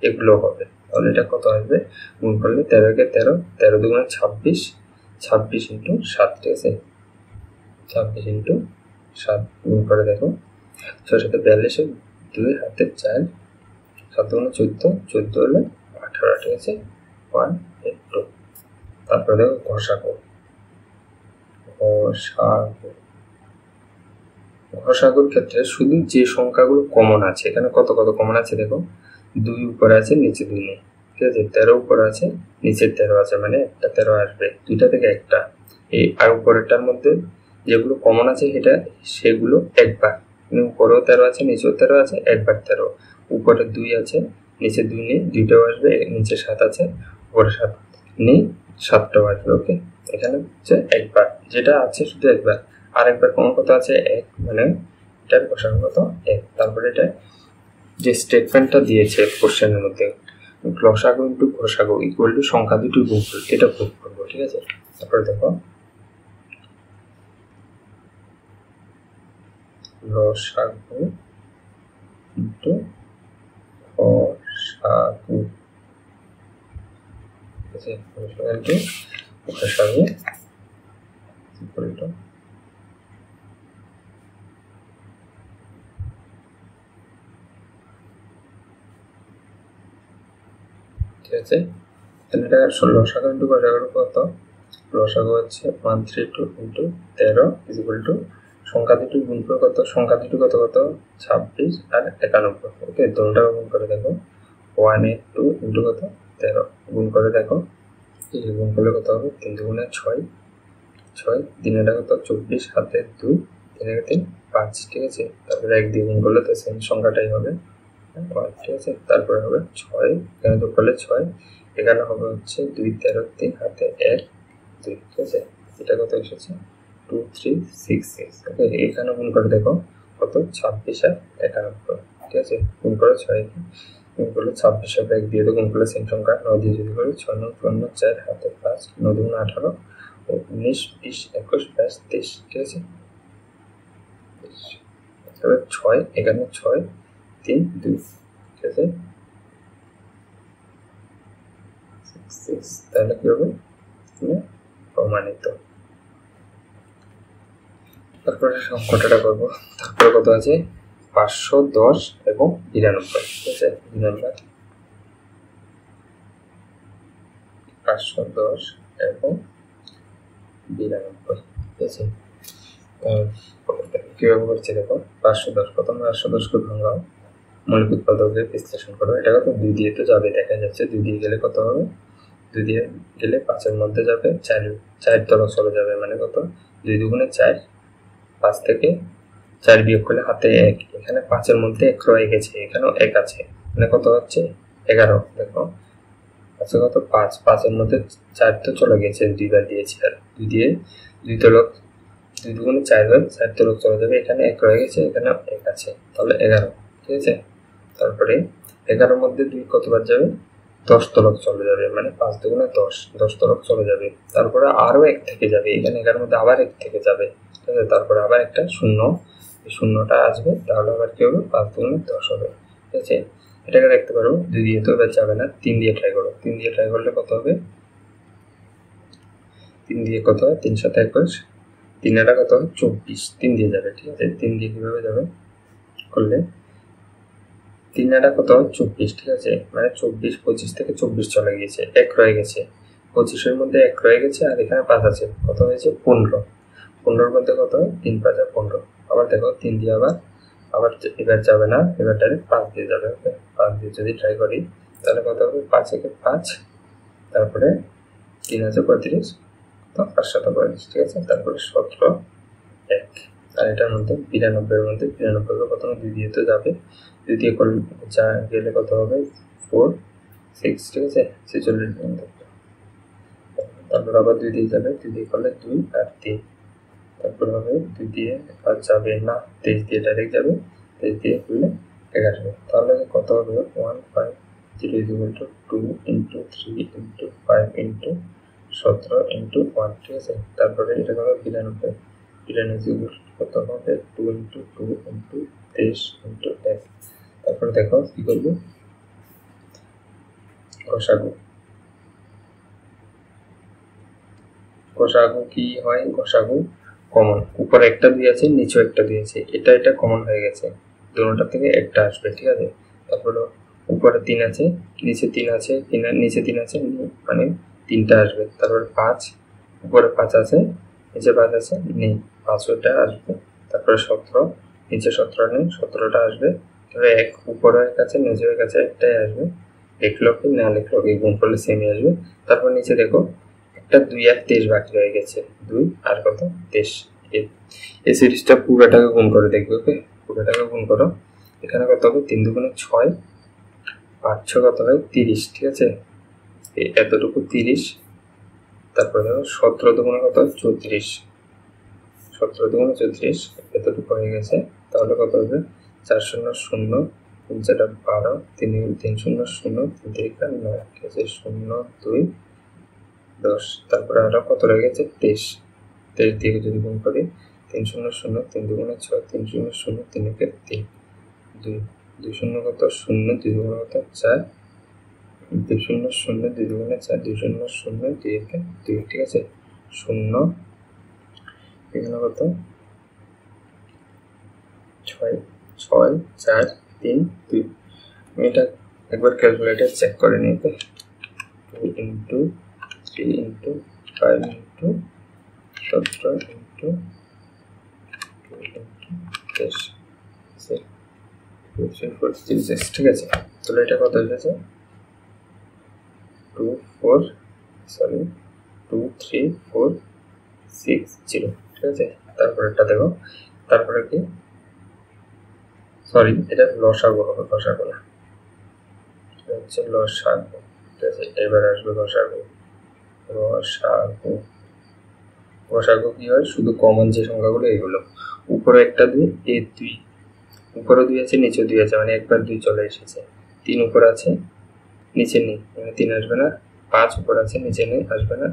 এগুলো হবে, তাহলে এটা কত আসবে গুণ করলে 13 কে 13, 13 দুগুণে 26, 26 ইন্টু 7। ঠিক আছে, 26 ইন্টু 7 গুণ করে দেখো 6 7 42, 2 হাতে 4, 7 গুণে 14, 14 হলে 18। ঠিক আছে, 1 2। তারপরে দেখো ঘষাগু, ঘষাগুর ক্ষেত্রে শুধু যে সংখ্যাগুলো কমন আছে, এখানে কত কত কমন আছে দেখো, 2 উপরে আছে নিচে 2 নেই। ঠিক আছে, 13 উপরে আছে নিচে 13 আছে, মানে একটা 13 আসবে, দুইটা থেকে একটা। এই আর উপরেরটার মধ্যে যেগুলো কমন আছে সেগুলো একবার, উপরেও 13 আছে নিচেও 13 আছে, একবার 13। উপরে 2 আছে নিচে 2 নেই, দুইটাও আসবে, নিচে 7 আছে উপরে 7 নেই, 7টাও আসবে। ওকে, এখানে হচ্ছে একবার যেটা আছে শুধু একবার, আর একবার কোন কত আছে 1, মানে এটার ঘষাগু কত 1। তারপরে এটা যে স্টেটমেন্টটা দিয়েছে কোশ্চেনের মধ্যে, লসাগু ইন্টু ঘষাগু ইকুয়াল টু সংখ্যা দুটোর গুণফল, এটা প্রুভ করবো। ঠিক আছে, তারপরে দেখো লসাগু ইন্টু ঘষাগু, ঠিক আছে, ঘষাগু ইকুয়াল টু ঠিক আছে, তাহলে এটা লসাগু ইন্টু ঘষাগু কত, লসাগু হচ্ছে 132 ইন্টু 13 ইজ ইকুয়াল টু সংখ্যা দুটো গুণফল কত, সংখ্যা দুটো কত কত 26 আর 91। ওকে, দুটোটা গুণ করে দেখো 182 ইন্টু কত 13 গুণ করে দেখো, এই গুণ করলে কত হবে 3 দুগুণে 6, 6 দিনেটা কত 24 হাতে 2, 3 3 5। ঠিক আছে, তারপরে 1 দিয়ে গুণ করলে তো সেম সংখ্যাটাই হবে 1। ঠিক আছে, তারপরে হবে 6, এখানে যোগ করলে 6, এখানে হবে হচ্ছে 2 13 3 হাতে 1 2। ঠিক আছে, এটা কত এসেছে 2 3 6 6। ওকে, এখানে গুণ করে দেখো কত 26 আর 91। ঠিক আছে, গুণ করে 6, গুণ করলে 26 আর 1 দিয়ে তো গুণ করলে সেম সংখ্যা, 9 দিয়ে যদি করি 6 9 54 4 হাতে 5, 9 2 18, 19 20 21 22 23। ঠিক আছে, তাহলে 6 এখানে 6 3 2। ঠিক আছে, 6 তাহলে কি হবে প্রমাণিত। তারপরে সংখ্যাটা করবো, তারপরে কত আছে 510 এবং 92। ঠিক আছে, 510 এবং 92। ঠিক আছে, কিভাবে করছে দেখো, 510 প্রথমে 510কে ভাঙাও, মৌলিক উৎপাদকে বিশ্লেষণ করো, এটা কত 2 দিয়ে তো যাবে, দেখা যাচ্ছে 2 দিয়ে গেলে কত হবে, 2 দিয়ে গেলে 5-এর মধ্যে যাবে, 4 তরফ চলে যাবে, মানে কত 2 দুগুণে 4, 5 থেকে 4 বিয়োগ করলে হাতে 1, এখানে 5-এর মধ্যে 1 রয়ে গেছে, এখানেও 1 আছে, মানে কত হচ্ছে 11 দেখো আচ্ছা কত 5, 5-এর মধ্যে 4 তো চলে গেছে, 2বার দিয়েছি, আর 2 দিয়ে 2 তলক 2 দুগুণে 4 হয়, 4 তলক চলে যাবে, এখানে 1 রয়ে গেছে, এখানে 1 আছে, তাহলে 11, ঠিক আছে। তারপরে 11-এর মধ্যে 2 কতবার যাবে, 10 তলক চলে যাবে, মানে 5 দুগুণে 10, 10 তলক চলে যাবে। তারপরে আরো 1 থেকে যাবে, এখানে 11-এর মধ্যে আবার 1 থেকে যাবে, ঠিক আছে। তারপরে আবার একটা শূন্য, এই শূন্যটা আসবে, তাহলে আবার কি হবে, 5 দুগুণে 10 হবে, ঠিক আছে। এটাকে দেখতে পারো 2 দিয়ে তো এবার যাবে না, 3 দিয়ে ট্রাই করো, 3 দিয়ে ট্রাই করলে কত হবে, 3 দিয়ে কত হয়, 3 7 21, 3 এটা কত হয় 24, 3 দিয়ে যাবে, ঠিক আছে। 3 দিয়ে কিভাবে যাবে করলে 3 এটা কত হয় 24, ঠিক আছে, মানে 24, 25 থেকে 24 চলে গিয়েছে, 1 রয়ে গেছে, 25-এর মধ্যে 1 রয়ে গেছে, আর এখানে 5 আছে, কত হয়েছে 15, 15-এর মধ্যে কত হয় 3 5 15। আবার দেখো 3 দিয়ে আবার এবার যাবে না, এবার ডাইরেক্ট 5 দিয়ে যাবে, ওকে। 5 দিয়ে যদি ট্রাই করি তাহলে কত হবে, 5 একে 5, তারপরে 3 আছে 35, তো 5 7 35, ঠিক আছে। তারপরে 17 1, আর এটার মধ্যে 92-এর মধ্যে 92-কে প্রথমে 2 দিয়ে তো যাবে, 2 দিয়ে করলে যা গেলে কত হবে 4 6, ঠিক আছে, 46-এর মধ্যে। তারপর আবার 2 দিয়ে যাবে, 2 দিয়ে করলে 2 আর 3, তারপর হবে 2 দিয়ে আর যাবে না, 23 দিয়ে ডাইরেক্ট যাবে, 23 দিয়ে করলে 1 আসবে, তাহলে কত হবে 150 = 2 × 3 × 5 × 17 × 1, ঠিক আছে। তারপরে এটা হবে 92, 92 কত হবে 2 × 2 × 23 × 1। তারপরে দেখো কি করবো, গসাগু, গসাগু কি হয়, গসাগু কমন, উপরে একটা 2 আছে, নিচেও একটা 2 আছে, এটা কমন হয়ে গেছে, দুটোটা থেকে একটা আসবে, ঠিক আছে। তারপরে উপরে 3 আছে, নিচে 3 আছে, নিচে 3 আছে, মানে 3টা আসবে। তারপরে 5, উপরে 5 আছে, নিচে 5 আছে, নেই, 5টা আসবে। তারপরে 17, নিচে 17 নেই, 17টা আসবে। তবে 1 উপরে 1 আছে, নিচে 1 আছে, একটাই আসবে, লিখলো কি না লিখলো কি, গুণ করলে সেমই আসবে। তারপর নিচে দেখো একটা 2 আর 23 বাকি রয়ে গেছে, 2 আর কত 23, এই সিরিজটা পুরোটাকে গুণ করে দেখবে, ওকে। পুরোটাকে গুণ করো, এখানে কত হবে 3 দুগুণে 6, 5 6 কত হয় 30, ঠিক আছে, এতটুকু 30। তারপরে দেখো 17 দুগুণে কত হয় 34, 17 দুগুণে 34, এতটুকু হয়ে গেছে, তাহলে কত হবে 4 0 0, 3 4 12, 3 0 0, 3 3 9, ঠিক আছে, 0 2 10, তারপরে আরো কত রয়ে গেছে 23, 23 দিয়ে যদি গুণ করি 3 0 0, 3 দুগুণে 6, 3 0 0, 3 একে 3, 2 2 0 কত 0, 2 দুগুণে কত 4, 2 0 0, 2 দুগুণে 4, 2 0 0, 2 একে 2, ঠিক আছে, 0 এখানে কত 6 6 4 3 2। আমি এটা একবার ক্যালকুলেটর চেক করে নিই, 2 × 3 × 5 × 17 × 2 × 10, 2 3 4 36, ঠিক আছে। তাহলে এটা কত হয়েছে 2 3 4 6 0, ঠিক আছে। তারপরে এটা দেখো, তারপরে কি সরি এটা লসাগু হবে, লসাগু না, এটা হচ্ছে লসাগু, ঠিক আছে। এবার আসবে লসাগু, লসাগু, লসাগু কি হয়, শুধু কমন যে সংখ্যাগুলো এগুলো, উপরে একটা 2, এ 2, উপরে 2 আছে, নিচে 2 আছে, মানে একবার 2 চলে এসেছে, 3 উপরে আছে, নিচে নেই, মানে 3 আসবে না, 5 উপরে আছে, নিচে নেই, আসবে না,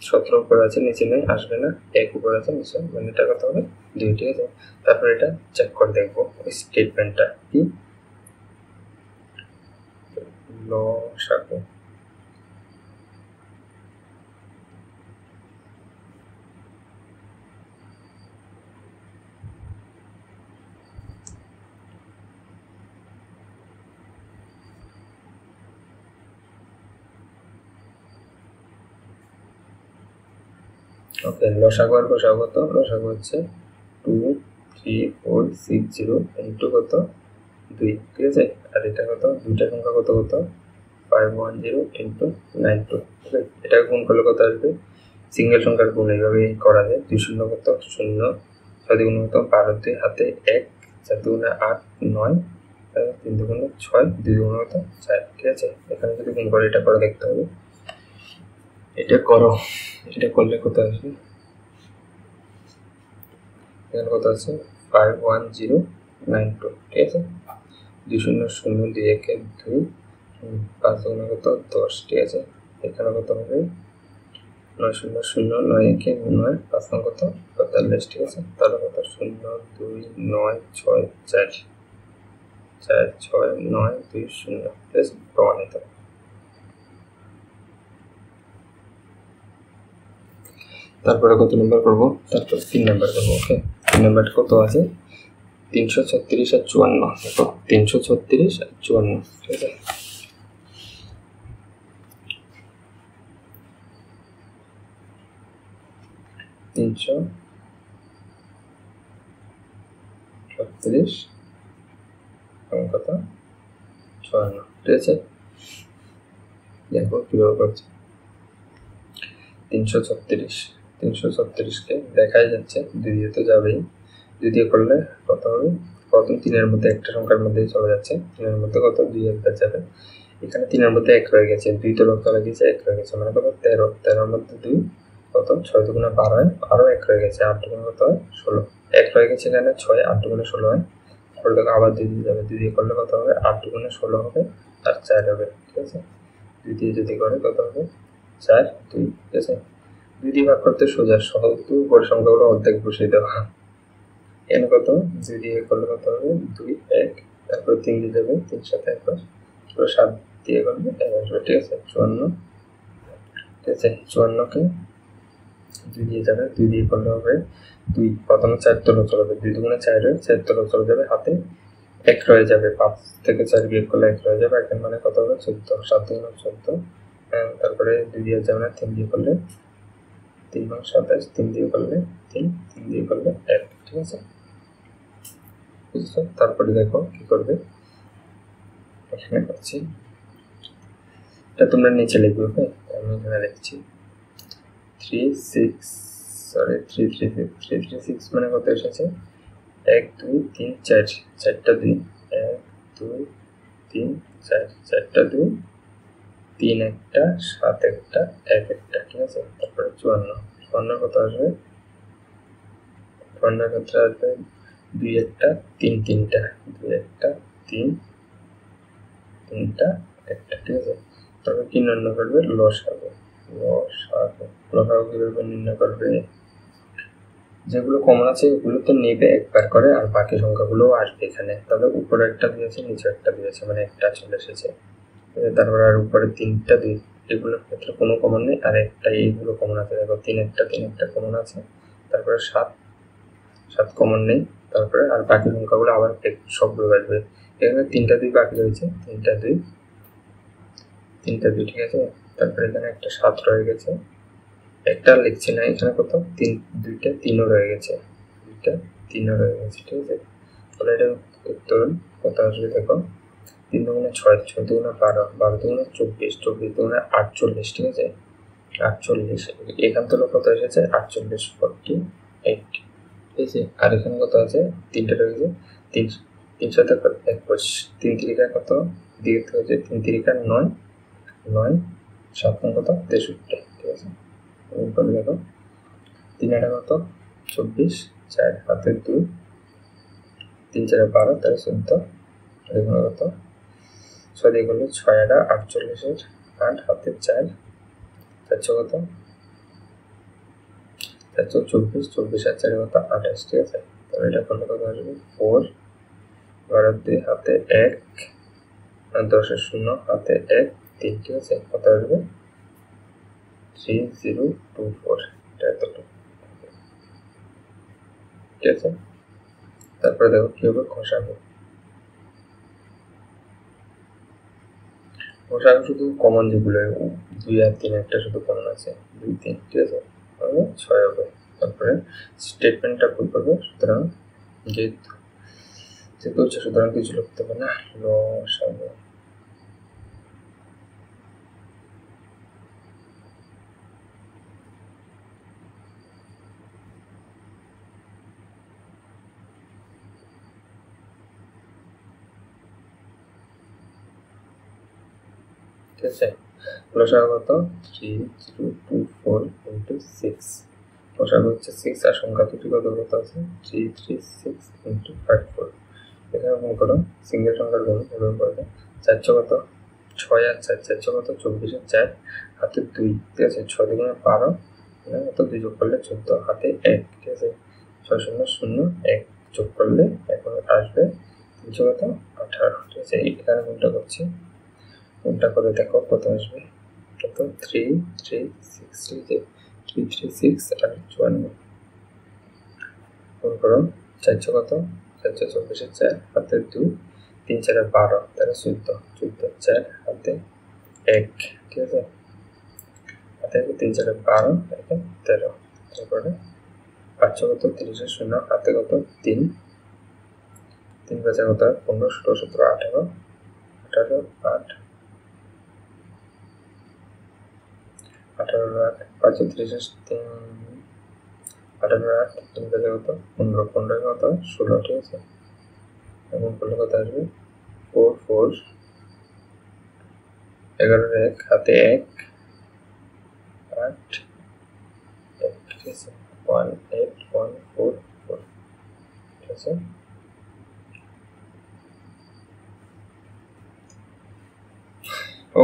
17 উপরে আছে, নিচে নেই, আসবে না, 1 উপরে আছে, নিচে, মানে এটা কত হবে 2, ঠিক আছে। তারপর এটা চেক করে দেখবো স্টেটমেন্টটা কি, লসাগু, ওকে। লসাগু আর গসাগু কত, লসাগু হচ্ছে 2 3 4 6 0 ইন্টু কত 2, ঠিক আছে। আর এটা কত, দুইটা সংখ্যা কত কত 5 1 0 ইন্টু 9 2, ঠিক আছে। এটা গুণ করলে কত আসবে, সিঙ্গেল সংখ্যার গুণ এইভাবে করা যায়, 2 শূন্য কত 0, 6 দুগুণ কত 12, 2 হাতে 1, 4 দুগুণে 8 9, 3 দুগুণে 6, 2 দুগুণে কত 4, ঠিক আছে। এখানে যদি গুণ করে এটা করে দেখতে হবে, এটা করো, এটা করলে কত আসবে, এখানে কত আছে 51092, ঠিক আছে। 2 0 0 2 1 1 2, 5 দুগুণে কত 10, ঠিক আছে। এখানে কত হবে 9 0 0 9 1 1 9, 5 কত 45, ঠিক আছে। তাহলে কত 0 2 9 6 4 4 6 9 2 0, ঠিক আছে, প্রমাণিত। তারপরে কত নাম্বার করব, তারপর 3 নাম্বার করব। ওকে, 3 নাম্বার কত আছে 336 আর 54, দেখো 336 আর 54, ঠিক আছে। তিনশো 36 এবং কত 54, ঠিক আছে। দেখো কিভাবে করছে, 336 কে দেখাই যাচ্ছে 2 দিয়ে তো যাবেই, 2 দিয়ে করলে কত হবে, প্রথম 3-এর মধ্যে একটা সংখ্যার মধ্যেই চলে যাচ্ছে, 3-এর মধ্যে কত 2 একবার যাবে, এখানে 3-এর মধ্যে 1 রয়ে গেছে, 2 তো রক্ত লেগেছে 1 রয়ে গেছে, মানে কত 13, 13-এর মধ্যে 2 কত 6 দুগুণে 12 হয়, আরো 1 রয়ে গেছে, 8 দুগুণে কত হয় 16, 1 রয়ে গেছে এখানে 6, 8 দুগুণে 16 হয়। তারপরে দেখো আবার 2 দিয়ে যাবে, 2 দিয়ে করলে কত হবে 8 দুগুণে 16 হবে আর 4 হবে, ঠিক আছে। 2 দিয়ে যদি করে কত হবে 4 2, ঠিক আছে। 2 দিয়ে ভাগ করতে সোজা, সহজ, উপর সংখ্যাগুলো অর্ধেক বসিয়ে দেওয়া। এখানে কত 2 দিয়ে করলে কত হবে 2 1, তারপর 3 দিয়ে যাবে, 3 সাথে 1, 7 দিয়ে করলে 1 আসবে, ঠিক আছে। 54, ঠিক আছে। 54 কে 2 দিয়ে যাবে, 2 দিয়ে করলে হবে 2, প্রথমে 4 তলে চলে যাবে, 2 দুগুণে 4 হয়, 4 তলে চলে যাবে, হাতে 1 রয়ে যাবে, 5 থেকে 4 বিয়োগ করলে 1 রয়ে যাবে, এখানে মানে কত হবে 14, 7 দুগুণে 14, তারপরে 2 দিয়ে যাবে না, 3 দিয়ে করলে 3 এবং 27, 3 দিয়ে করলে 3, 3 দিয়ে করলে 1, ঠিক আছে, বুঝছো। তারপরে দেখো কি করবে, এখানে করছি, এটা তোমরা নিচে লিখবে, ওকে, আমি এখানে লিখছি 336 মানে কত এসেছে 1 2 3 4, 4টা 2, 1 2 3 4, 4টা 2, 3 একটা 7 একটা 1 একটা, ঠিক আছে। তারপরে 54 কত আসবে, 54 কত আসবে 2 একটা 3 তিনটা, 2 একটা 3 তিনটা একটা, ঠিক আছে। তারপর কি নির্ণয় করবে, লসাগু কিভাবে নির্ণয় করবে, যেগুলো কমন আছে এগুলো তো নেবে একবার করে, আর বাকি সংখ্যাগুলোও আসবে এখানে, তবে উপরে একটা দিয়েছে নিচে একটা দিয়েছে, মানে একটা চলে এসেছে। তারপরে আর উপরে 3টা 2, এগুলোর ক্ষেত্রে কোনো কমন নেই, আর একটা এইগুলো কমন আছে, দেখো 3 একটা কমন আছে, তারপরে 7 কমন নেই, তারপরে আর বাকি সংখ্যাগুলো আবার সবগুলো আসবে। এখানে 3টা 2 বাকি রয়েছে, 3টা 2, ঠিক আছে। তারপরে এখানে একটা 7 রয়ে গেছে, একটা লিখছি না, এখানে কত 2টা 3ও রয়ে গেছে, 2টা 3ও রয়ে গেছে, ঠিক আছে। তাহলে এটা উত্তর কত আসবে, দেখো 3 দুগুণে 6, 6 দুগুণে 12, 12 দুগুণে 24, 24 দুগুণে 48, ঠিক আছে, 48, এখান থেকে কত এসেছে 48 48, ঠিক আছে। আর এখানে কত আছে 3টা রয়ে গেছে, 3 3 সাথে 21, 3 তিরিকা কত দিকে হয়েছে, 3 তিরিকা 9 9, 7 কত 63, ঠিক আছে। এরপরে দেখো 3 এটা কত 24, 4 হাতে 2, 3 4 12, তাহলে 14, এগুলো কত 6 দিয়ে করলে 6 এটা 48, 8 হাতে 4, 4 কত 424, 24 আর 4 কত 28, ঠিক আছে। তাহলে এটা করলে কত আসবে 4, 12 2 হাতে 1, 10 0 হাতে 1 3, ঠিক আছে। কত আসবে 3024, এটা এতটুকু, ঠিক আছে। তারপরে দেখো কি হবে ঘষাবো, শুধু কমন যেগুলো 2 আর 3 একটা শুধু কমন আছে 2 3, ঠিক আছে, তাহলে 6 হবে। তারপরে স্টেটমেন্টটা ভুল করবে, সুতরাং যেহেতু হচ্ছে সুতরাং কিছু লিখতে হবে না, লসাগু ঠিক আছে। লসাগু কত 3024 ইন্টু 6, লসাগু হচ্ছে 6 আর সংখ্যা দুটি কত কত আছে 336 ইন্টু 54। এখানে মনে করো সিঙ্গেল সংখ্যার গুণ এভাবে করবে 4 কত 6 আর 4, 4 কত 24 আর 4 হাতে 2, ঠিক আছে। 6 দুগুণে 12, কত 2 যোগ করলে 14, হাতে 1, ঠিক আছে। 6 শূন্য 0 1 যোগ করলে এখন আসবে 3 কত 18, ঠিক আছে। এখানে গুণটা করছি, গুণটা করে দেখো কত আসবে, কত 336 আর 54 গুণ করো 4 কত 4 24 আর 4 হাতে 2, 3 4 12, তাহলে 14 14 4 হাতে 1, ঠিক আছে। হাতে 3 4 12 এখানে 13, তারপরে 5 কত 30 আর 0 হাতে কত 3 3 5 কত 15 16 17 18 18 8 18 8 5 30 3 18 8 3 5 কত 15 15 কত 16, ঠিক আছে। এখন করলে কত আসবে 4 4 11 1 হাতে 1 8 1, ঠিক আছে। 1 8 1 4 4, ঠিক আছে।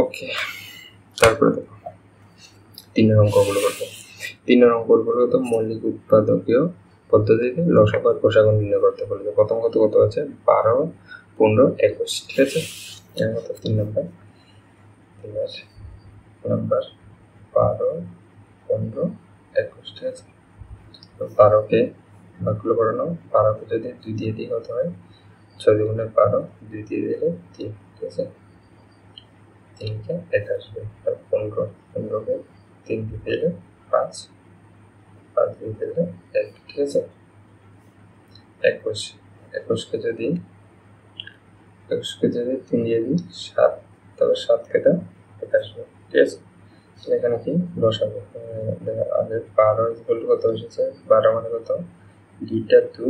ওকে, তারপরে দেখো 3 অঙ্কগুলো করবো। 3 অঙ্কগুলো তো মৌলিক উৎপাদকীয় পদ্ধতিতে লসাগু আর গসাগু নির্ণয় করতে বলেছে। প্রথম কত কত আছে 12 15 21, ঠিক আছে। এর মতো 3 নাম্বার 12 15 21, ঠিক আছে। তো 12কে ভাগগুলো করে নাও, 12কে যদি 2 দিয়ে দিই কত হয় 6 দুগুণে 12, 2 দিয়ে দিলে 3, ঠিক আছে। 3কে 1 আসবে, আর 15কে 3 দিয়ে দিলে 5, 5 দিয়ে দিলে 1, ঠিক আছে। 21কে যদি 3 দিয়ে দিই 7, তবে 7 কেটে 1 আসবে, ঠিক আছে। এখানে কি লসাগু আগে 12 ইকুয়াল টু কত এসেছে 12 মানে কত 2টা 2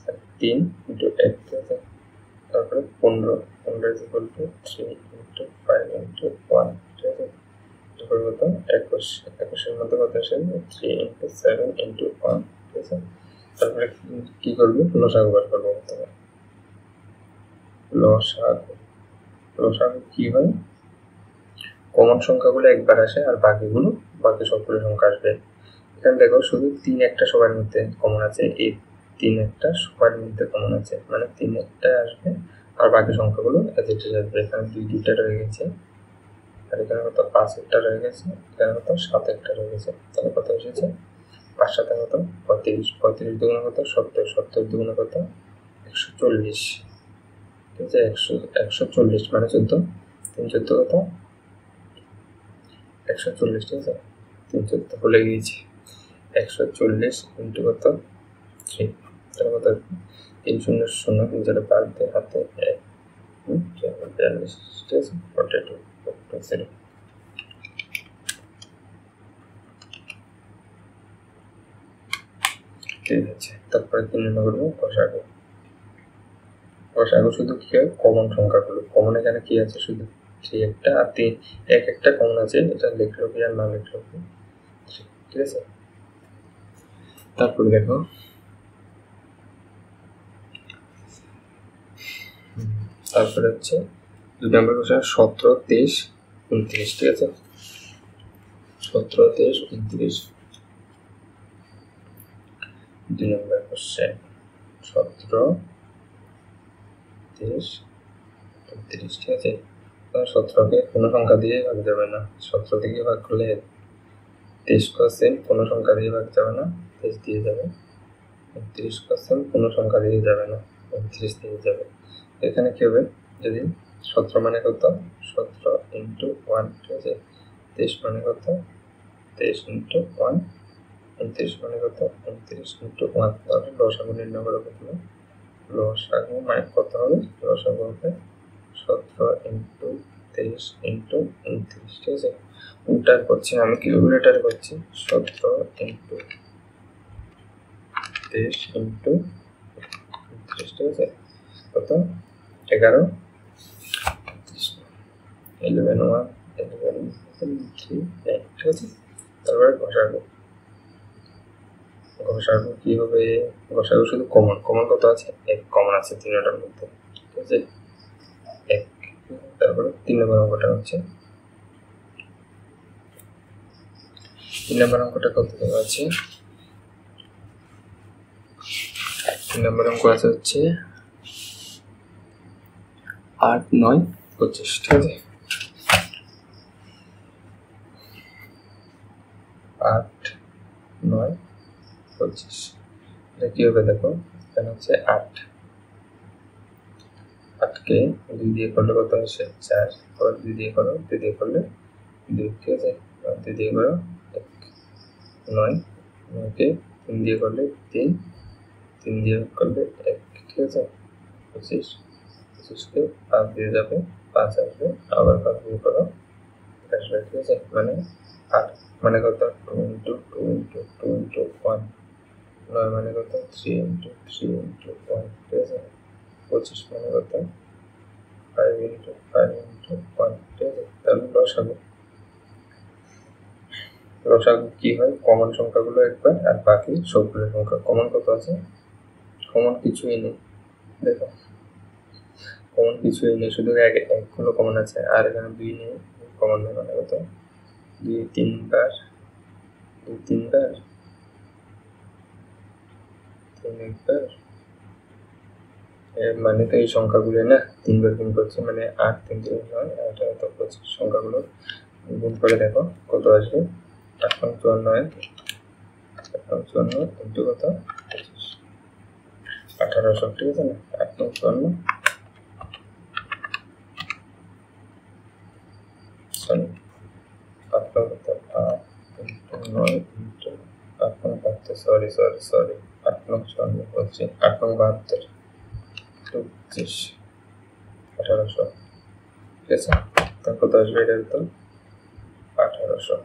আর 3 ইন্টু 1, ঠিক আছে। তারপরে 15 ইকুয়াল টু 3 ইন্টু 5 ইন্টু 1, ঠিক আছে। তারপরে কত 21, 21 মধ্যে কত আসে 3 ইন্টু 7 ইন্টু 1, ঠিক আছে। তারপরে কি করবো লসাগু বার করবো। লসাগু কি হয়, কমন সংখ্যাগুলো একবার আসে আর বাকি সবগুলো সংখ্যা আসবে। এখানে দেখো শুধু 3 একটা সবার মধ্যে কমন আছে, এই 3 একটা সবার মধ্যে কমন আছে, মানে 3 একটা আসবে আর বাকি সংখ্যাগুলো এজ ইট ইজ আসবে। এখানে 2টা রয়ে গেছে, আর এখানে কত 5 একটা রয়ে গেছে, এখানে কত 7 একটা রয়ে গেছে, তাহলে কত এসেছে 5 7 কত 35, 35 দুগুণে কত 70, 70 দুগুণে কত 140, ঠিক আছে। 140 মানে 14, 3 14 কত 140, ঠিক আছে। 3 14 ভুলে গিয়েছি, 140 ইন্টু কত 3, তাহলে কত 3 0 0 3 4 5 দিয়ে হাতে 1 42, ঠিক আছে। 42 0, ঠিক আছে। তারপরে কি নির্ণয় করবো গসাগু। গসাগু শুধু কি হয় কমন সংখ্যাগুলো, কমন এখানে কি আছে শুধু 3 একটা আর 3 1 একটা কমন আছে, এটা লিখলো কি আর না লিখলো কি, ঠিক আছে। তারপরে দেখো তারপরে হচ্ছে 2 নম্বর কোশ্চেন 17 23 29, ঠিক আছে। 17 23 29 2 নম্বর কোশ্চেন 17 23 29, ঠিক আছে। 17কে কোনো সংখ্যা দিয়ে ভাগ যাবে না, 17 থেকে ভাগ করলে 23 কোনো সংখ্যা দিয়ে ভাগ যাবে না, 23 দিয়ে যাবে। 29 কোনো সংখ্যা দিয়ে যাবে না, 29 দিয়ে যাবে। এখানে কি হবে যদি 17 মানে কত 17 ইন্টু 1, ঠিক আছে। 23 মানে কত 23 ইন্টু 1, 29 মানে কত 29 ইন্টু 1, তাহলে লসাগু নির্ণয় করা প্রথমে। লসাগু মানে কত হবে, লসাগু হবে 17 ইন্টু 23 ইন্টু 29, ঠিক আছে। উল্টার করছি আমি, কি উল্টার করছি 17 ইন্টু 23 ইন্টু 29, ঠিক আছে। কত 11 11 1 11 3 ঠিক আছে। তারপরে গসাগু কি হবে? গসাগু শুধু কমন কত আছে? 1 কমন আছে তিনটার মধ্যে, ঠিক আছে 1। তারপরে 3 নম্বর অঙ্কটা হচ্ছে 3 নম্বর অঙ্কটা কত আছে? 3 নম্বর অঙ্ক আছে হচ্ছে 8 9 25, ঠিক আছে 8 9 25। এটা কি হবে দেখো, এখানে হচ্ছে 8কে 2 দিয়ে করলে কত আসে? 4, আবার 2 দিয়ে করো, 2 দিয়ে করলে 2, ঠিক আছে 2 দিয়ে করো 1, 9, 9কে 3 দিয়ে করলে 3, 3 দিয়ে করলে 1, ঠিক আছে 25, 25কে 5 দিয়ে যাবে 5 আসবে, আবার 5 দিয়ে করো আসবে, ঠিক আছে মানে 8 মানে কত? 2 into 2 into 2 into 1, 9 মানে কত? 3 into 3 into 1, ঠিক আছে 25 মানে কত? 5 into 5 into 1, ঠিক আছে। তাহলে লসাগু কি হয়? কমন সংখ্যাগুলো একবার আর বাকি সবগুলো সংখ্যা। কমন কত আছে? কমন কিছুই নেই, দেখো কমন কিছুই নেই, শুধু একগুলো কমন আছে, আর এখানে 2 নেই, কমন নেই মানে কত? 2 3 বার 2 3 বার 3 একবার, মানে তো এই সংখ্যাগুলো না 3 বার গুণ করছে, মানে 8 3 3 9 8 8 25 সংখ্যাগুলো গুণ করে দেখো কত আসবে। 8 54 54 ইন্টু কত? 25, 1800, ঠিক আছে না 8 54 সরি 8 কত? 8 ইন্টু 9 ইন্টু 8 72, সরি 8 54 হচ্ছে 8 72 25 1800, ঠিক আছে। তার কত আসবে? এটার তো 1800।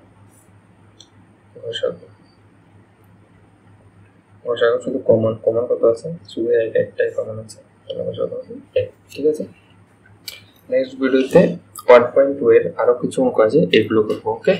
গসাগু শুধু কমন কত আছে? শুধু একটাই কমন আছে, তাহলে গসাগু 1, ঠিক আছে। নেক্সট ভিডিওতে 1.2 এর আরো কিছু অঙ্ক আছে, এগুলো করবো, ওকে।